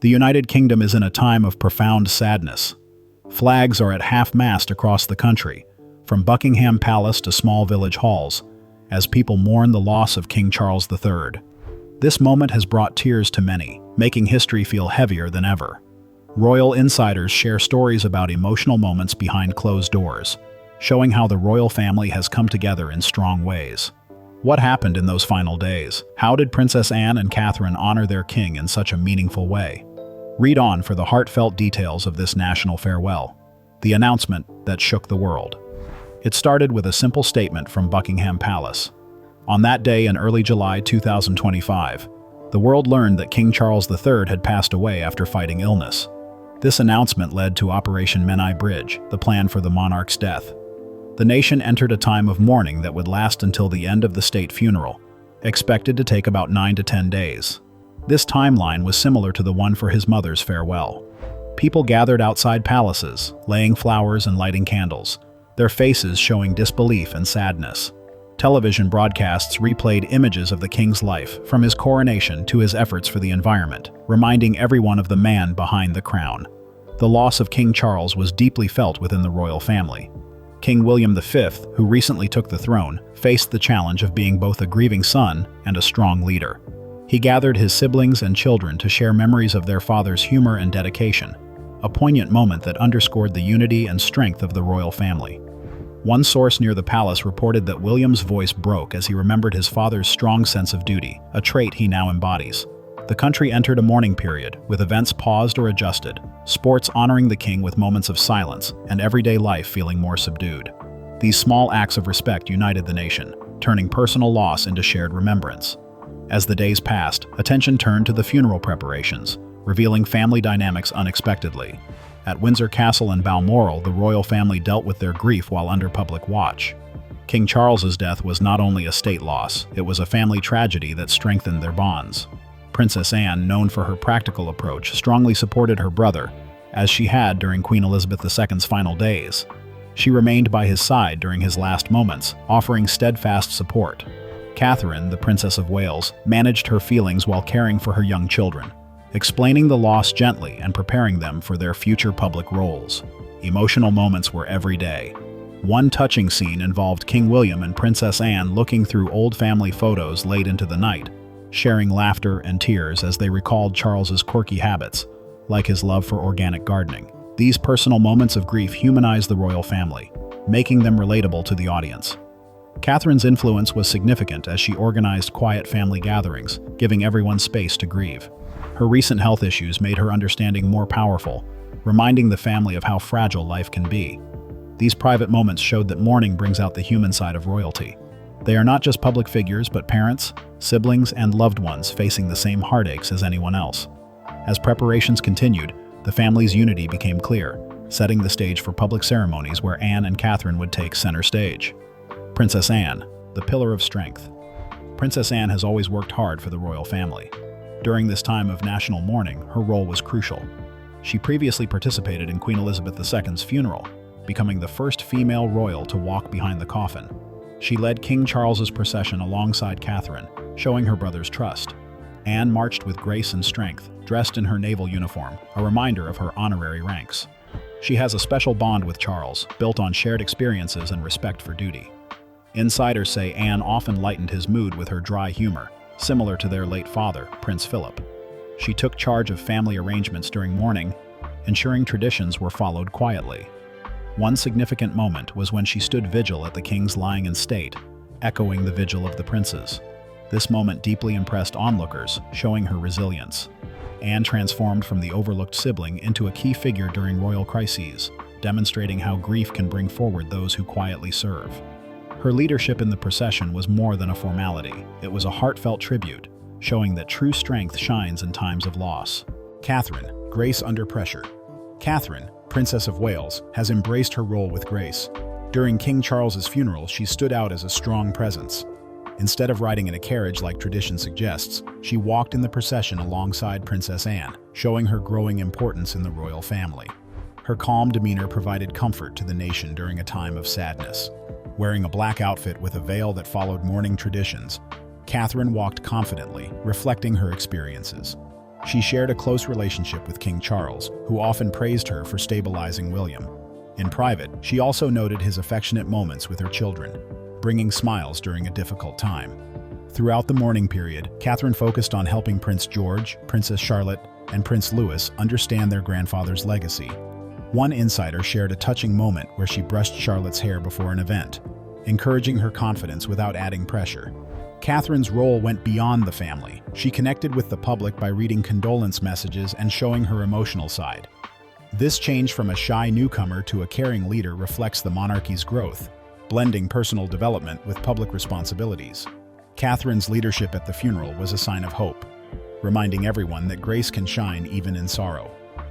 The United Kingdom is in a time of profound sadness. Flags are at half-mast across the country, from Buckingham Palace to small village halls, as people mourn the loss of King Charles III. This moment has brought tears to many, making history feel heavier than ever. Royal insiders share stories about emotional moments behind closed doors, showing how the royal family has come together in strong ways. What happened in those final days? How did Princess Anne and Catherine honor their king in such a meaningful way? Read on for the heartfelt details of this national farewell, the announcement that shook the world. It started with a simple statement from Buckingham Palace. On that day in early July 2025, the world learned that King Charles III had passed away after fighting illness. This announcement led to Operation Menai Bridge, the plan for the monarch's death. The nation entered a time of mourning that would last until the end of the state funeral, expected to take about 9 to 10 days. This timeline was similar to the one for his mother's farewell. People gathered outside palaces, laying flowers and lighting candles, their faces showing disbelief and sadness. Television broadcasts replayed images of the king's life, from his coronation to his efforts for the environment, reminding everyone of the man behind the crown. The loss of King Charles was deeply felt within the royal family. King William V, who recently took the throne, faced the challenge of being both a grieving son and a strong leader. He gathered his siblings and children to share memories of their father's humor and dedication, a poignant moment that underscored the unity and strength of the royal family. One source near the palace reported that William's voice broke as he remembered his father's strong sense of duty, a trait he now embodies. The country entered a mourning period, with events paused or adjusted, sports honoring the king with moments of silence, and everyday life feeling more subdued. These small acts of respect united the nation, turning personal loss into shared remembrance. As the days passed, attention turned to the funeral preparations, revealing family dynamics unexpectedly. At Windsor Castle and Balmoral, the royal family dealt with their grief while under public watch. King Charles's death was not only a state loss, it was a family tragedy that strengthened their bonds. Princess Anne, known for her practical approach, strongly supported her brother, as she had during Queen Elizabeth II's final days. She remained by his side during his last moments, offering steadfast support. Catherine, the Princess of Wales, managed her feelings while caring for her young children, explaining the loss gently and preparing them for their future public roles. Emotional moments were every day. One touching scene involved King William and Princess Anne looking through old family photos late into the night, sharing laughter and tears as they recalled Charles's quirky habits, like his love for organic gardening. These personal moments of grief humanized the royal family, making them relatable to the audience. Catherine's influence was significant as she organized quiet family gatherings, giving everyone space to grieve. Her recent health issues made her understanding more powerful, reminding the family of how fragile life can be. These private moments showed that mourning brings out the human side of royalty. They are not just public figures, but parents, siblings, and loved ones facing the same heartaches as anyone else. As preparations continued, the family's unity became clear, setting the stage for public ceremonies where Anne and Catherine would take center stage. Princess Anne, the pillar of strength. Princess Anne has always worked hard for the royal family. During this time of national mourning, her role was crucial. She previously participated in Queen Elizabeth II's funeral, becoming the first female royal to walk behind the coffin. She led King Charles's procession alongside Catherine, showing her brother's trust. Anne marched with grace and strength, dressed in her naval uniform, a reminder of her honorary ranks. She has a special bond with Charles, built on shared experiences and respect for duty. Insiders say Anne often lightened his mood with her dry humor, similar to their late father, Prince Philip. She took charge of family arrangements during mourning, ensuring traditions were followed quietly. One significant moment was when she stood vigil at the king's lying in state, echoing the vigil of the princes. This moment deeply impressed onlookers, showing her resilience. Anne transformed from the overlooked sibling into a key figure during royal crises, demonstrating how grief can bring forward those who quietly serve. Her leadership in the procession was more than a formality. It was a heartfelt tribute, showing that true strength shines in times of loss. Catherine, grace under pressure. Catherine, Princess of Wales, has embraced her role with grace. During King Charles's funeral, she stood out as a strong presence. Instead of riding in a carriage like tradition suggests, she walked in the procession alongside Princess Anne, showing her growing importance in the royal family. Her calm demeanor provided comfort to the nation during a time of sadness. Wearing a black outfit with a veil that followed mourning traditions, Catherine walked confidently, reflecting her experiences. She shared a close relationship with King Charles, who often praised her for stabilizing William. In private, she also noted his affectionate moments with her children, bringing smiles during a difficult time. Throughout the mourning period, Catherine focused on helping Prince George, Princess Charlotte, and Prince Louis understand their grandfather's legacy. One insider shared a touching moment where she brushed Charlotte's hair before an event, encouraging her confidence without adding pressure. Catherine's role went beyond the family. She connected with the public by reading condolence messages and showing her emotional side. This change from a shy newcomer to a caring leader reflects the monarchy's growth, blending personal development with public responsibilities. Catherine's leadership at the funeral was a sign of hope, reminding everyone that grace can shine even in sorrow.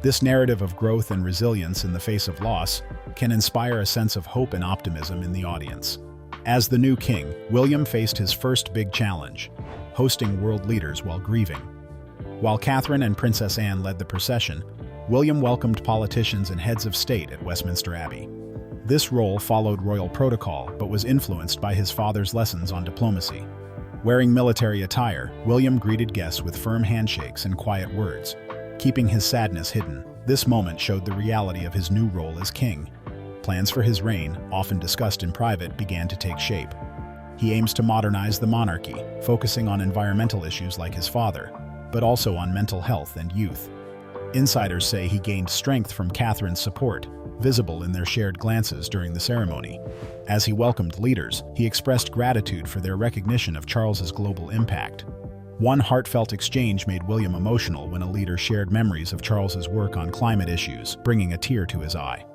This narrative of growth and resilience in the face of loss can inspire a sense of hope and optimism in the audience. As the new king, William faced his first big challenge, hosting world leaders while grieving. While Catherine and Princess Anne led the procession, William welcomed politicians and heads of state at Westminster Abbey. This role followed royal protocol but was influenced by his father's lessons on diplomacy. Wearing military attire, William greeted guests with firm handshakes and quiet words, keeping his sadness hidden. This moment showed the reality of his new role as king. Plans for his reign, often discussed in private, began to take shape. He aims to modernize the monarchy, focusing on environmental issues like his father, but also on mental health and youth. Insiders say he gained strength from Catherine's support, visible in their shared glances during the ceremony. As he welcomed leaders, he expressed gratitude for their recognition of Charles's global impact. One heartfelt exchange made William emotional when a leader shared memories of Charles's work on climate issues, bringing a tear to his eye.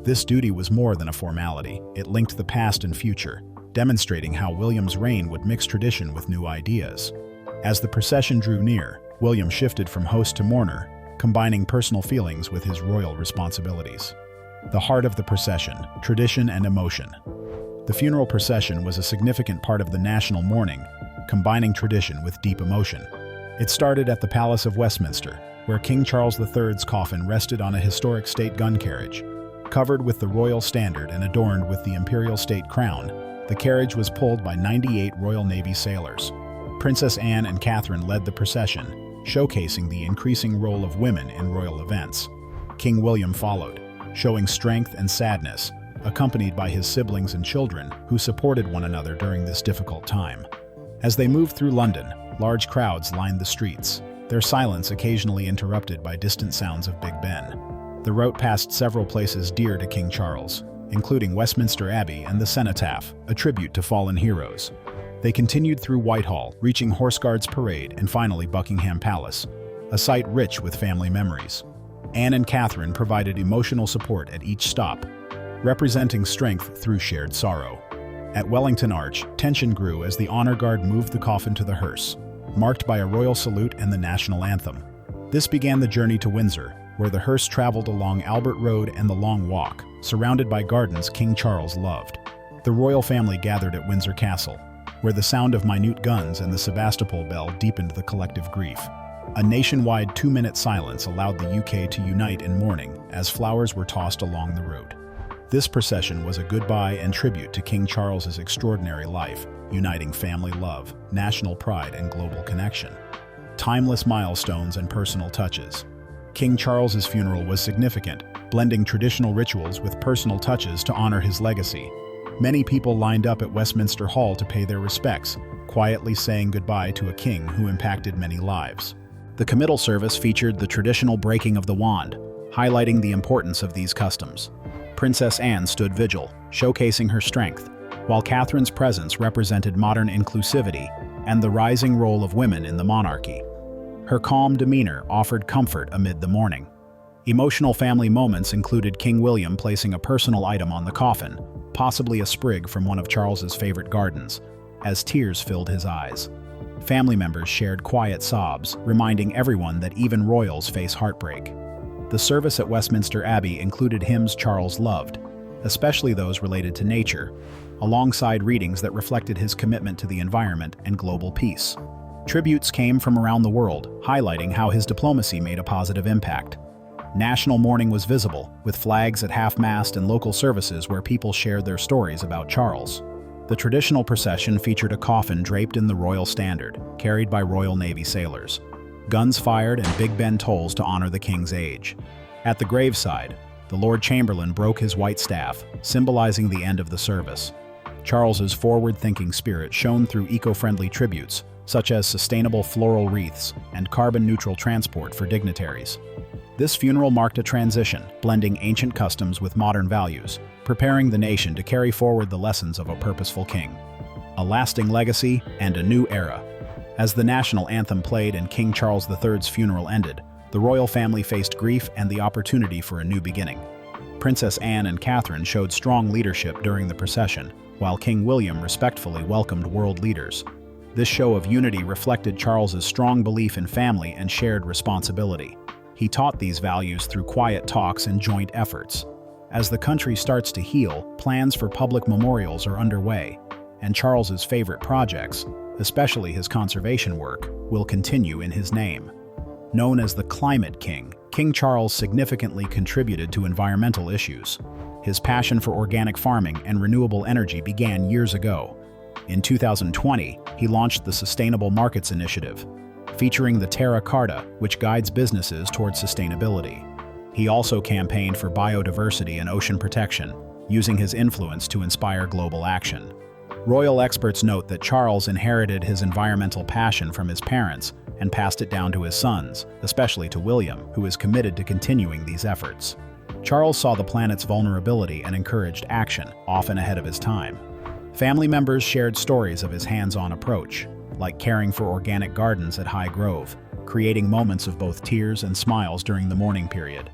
This duty was more than a formality. It linked the past and future, demonstrating how William's reign would mix tradition with new ideas. As the procession drew near, William shifted from host to mourner, combining personal feelings with his royal responsibilities. The heart of the procession, tradition and emotion. The funeral procession was a significant part of the national mourning, combining tradition with deep emotion. It started at the Palace of Westminster, where King Charles III's coffin rested on a historic state gun carriage. Covered with the royal standard and adorned with the imperial state crown, the carriage was pulled by 98 Royal Navy sailors. Princess Anne and Catherine led the procession, showcasing the increasing role of women in royal events. King William followed, showing strength and sadness, accompanied by his siblings and children who supported one another during this difficult time. As they moved through London, large crowds lined the streets, their silence occasionally interrupted by distant sounds of Big Ben. The route passed several places dear to King Charles, including Westminster Abbey and the Cenotaph, a tribute to fallen heroes. They continued through Whitehall, reaching Horse Guards Parade and finally Buckingham Palace, a site rich with family memories. Anne and Catherine provided emotional support at each stop, representing strength through shared sorrow. At Wellington Arch, tension grew as the honor guard moved the coffin to the hearse, marked by a royal salute and the national anthem. This began the journey to Windsor, where the hearse traveled along Albert Road and the Long Walk, surrounded by gardens King Charles loved. The royal family gathered at Windsor Castle, where the sound of minute guns and the Sebastopol bell deepened the collective grief. A nationwide 2-minute silence allowed the UK to unite in mourning as flowers were tossed along the road. This procession was a goodbye and tribute to King Charles's extraordinary life, uniting family love, national pride, and global connection. Timeless milestones and personal touches. King Charles's funeral was significant, blending traditional rituals with personal touches to honor his legacy. Many people lined up at Westminster Hall to pay their respects, quietly saying goodbye to a king who impacted many lives. The committal service featured the traditional breaking of the wand, highlighting the importance of these customs. Princess Anne stood vigil, showcasing her strength, while Catherine's presence represented modern inclusivity and the rising role of women in the monarchy. Her calm demeanor offered comfort amid the mourning. Emotional family moments included King William placing a personal item on the coffin, possibly a sprig from one of Charles's favorite gardens, as tears filled his eyes. Family members shared quiet sobs, reminding everyone that even royals face heartbreak. The service at Westminster Abbey included hymns Charles loved, especially those related to nature, alongside readings that reflected his commitment to the environment and global peace. Tributes came from around the world, highlighting how his diplomacy made a positive impact. National mourning was visible, with flags at half-mast and local services where people shared their stories about Charles. The traditional procession featured a coffin draped in the royal standard, carried by Royal Navy sailors. guns fired and Big Ben tolls to honor the king's age. At the graveside, the Lord Chamberlain broke his white staff, symbolizing the end of the service. Charles's forward-thinking spirit shone through eco-friendly tributes, such as sustainable floral wreaths and carbon-neutral transport for dignitaries. This funeral marked a transition, blending ancient customs with modern values, preparing the nation to carry forward the lessons of a purposeful king. A lasting legacy and a new era. As the national anthem played and King Charles III's funeral ended, the royal family faced grief and the opportunity for a new beginning. Princess Anne and Catherine showed strong leadership during the procession, while King William respectfully welcomed world leaders. This show of unity reflected Charles's strong belief in family and shared responsibility. He taught these values through quiet talks and joint efforts. As the country starts to heal, plans for public memorials are underway, and Charles's favorite projects, especially his conservation work, will continue in his name. Known as the Climate King, King Charles significantly contributed to environmental issues. His passion for organic farming and renewable energy began years ago. In 2020, he launched the Sustainable Markets Initiative, featuring the Terra Carta, which guides businesses towards sustainability. He also campaigned for biodiversity and ocean protection, using his influence to inspire global action. Royal experts note that Charles inherited his environmental passion from his parents and passed it down to his sons, especially to William, who is committed to continuing these efforts. Charles saw the planet's vulnerability and encouraged action, often ahead of his time. Family members shared stories of his hands-on approach, like caring for organic gardens at High Grove, creating moments of both tears and smiles during the mourning period.